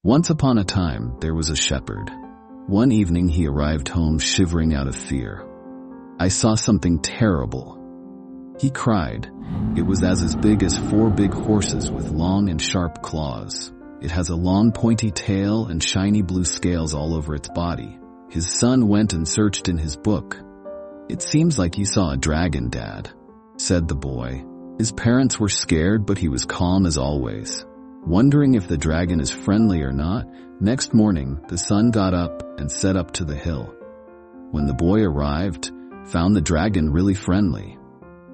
Once upon a time, there was a shepherd. One evening he arrived home shivering out of fear. "I saw something terrible," he cried. "It was as big as 4 big horses with long and sharp claws. It has a long pointy tail and shiny blue scales all over its body." His son went and searched in his book. "It seems like you saw a dragon, Dad," said the boy. His parents were scared, but he was calm as always. Wondering if the dragon is friendly or not, next morning the son got up and set up to the hill. When the boy arrived, found the dragon really friendly.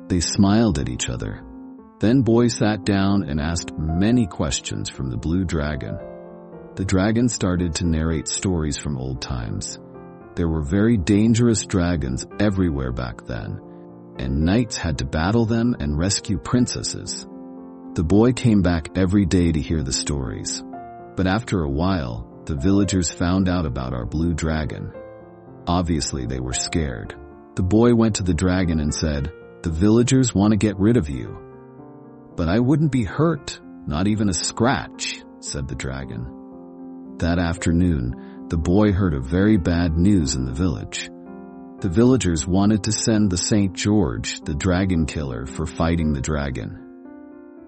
They smiled at each other. Then boy sat down and asked many questions from the blue dragon. The dragon started to narrate stories from old times. There were very dangerous dragons everywhere back then, and knights had to battle them and rescue princesses. The boy came back every day to hear the stories. But after a while, the villagers found out about our blue dragon. Obviously, they were scared. The boy went to the dragon and said, "The villagers want to get rid of you." "But I wouldn't be hurt, not even a scratch," said the dragon. That afternoon, the boy heard a very bad news in the village. The villagers wanted to send the St. George, the dragon killer, for fighting the dragon.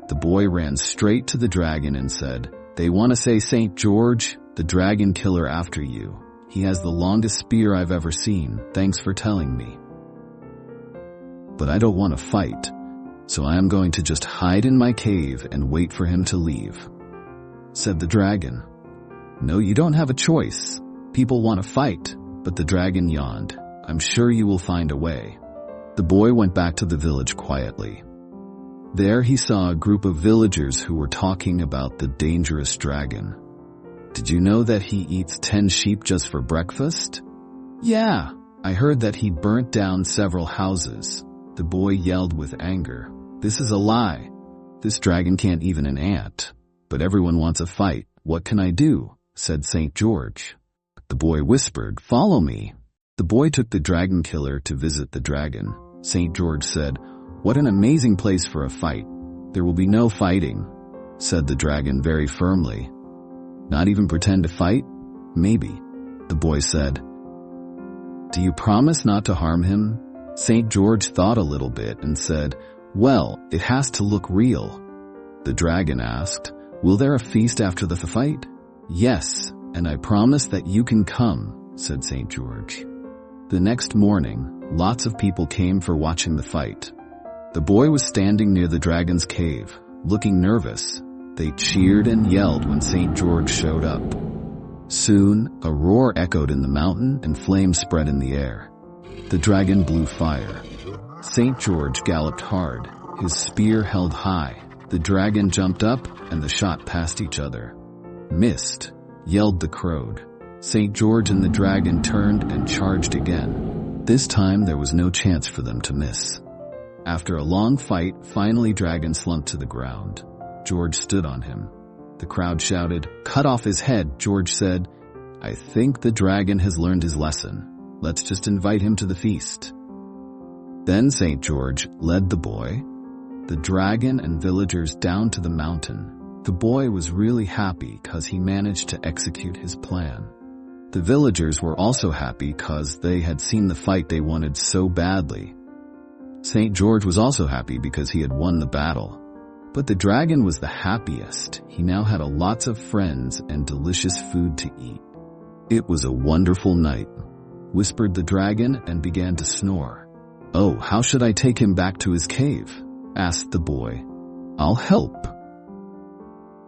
The boy ran straight to the dragon and said, "They want to say St. George, the dragon killer, after you. He has the longest spear I've ever seen. Thanks for telling me. But I don't want to fight, so I am going to just hide in my cave and wait for him to leave," said the dragon. "No, you don't have a choice. People want to fight," but the dragon yawned. "I'm sure you will find a way." The boy went back to the village quietly. There he saw a group of villagers who were talking about the dangerous dragon. "Did you know that he eats 10 sheep just for breakfast?" "Yeah, I heard that he burnt down several houses." The boy yelled with anger. "This is a lie. This dragon can't even an ant. But everyone wants a fight. What can I do?" said St. George. The boy whispered, "Follow me." The boy took the dragon killer to visit the dragon. St. George said, "What an amazing place for a fight." "There will be no fighting," said the dragon very firmly. "Not even pretend to fight?" "Maybe," the boy said. "Do you promise not to harm him?" St. George thought a little bit and said, "Well, it has to look real." The dragon asked, "Will there a feast after the fight?" "Yes, and I promise that you can come," said St. George. The next morning, lots of people came for watching the fight. The boy was standing near the dragon's cave, looking nervous. They cheered and yelled when St. George showed up. Soon, a roar echoed in the mountain and flames spread in the air. The dragon blew fire. St. George galloped hard, his spear held high. The dragon jumped up and the shot passed each other. "Missed," yelled the crowd. St. George and the dragon turned and charged again. This time there was no chance for them to miss. After a long fight, finally dragon slumped to the ground. George stood on him. The crowd shouted, "Cut off his head," George said. "I think the dragon has learned his lesson. Let's just invite him to the feast." Then St. George led the boy, the dragon and villagers down to the mountain. The boy was really happy because he managed to execute his plan. The villagers were also happy because they had seen the fight they wanted so badly. St. George was also happy because he had won the battle. But the dragon was the happiest. He now had lots of friends and delicious food to eat. "It was a wonderful night," whispered the dragon and began to snore. "Oh, how should I take him back to his cave?" asked the boy. "I'll help."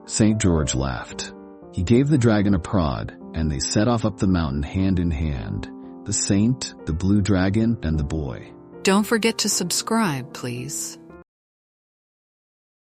St. George laughed. He gave the dragon a prod, and they set off up the mountain hand in hand. The saint, the blue dragon, and the boy. Don't forget to subscribe, please.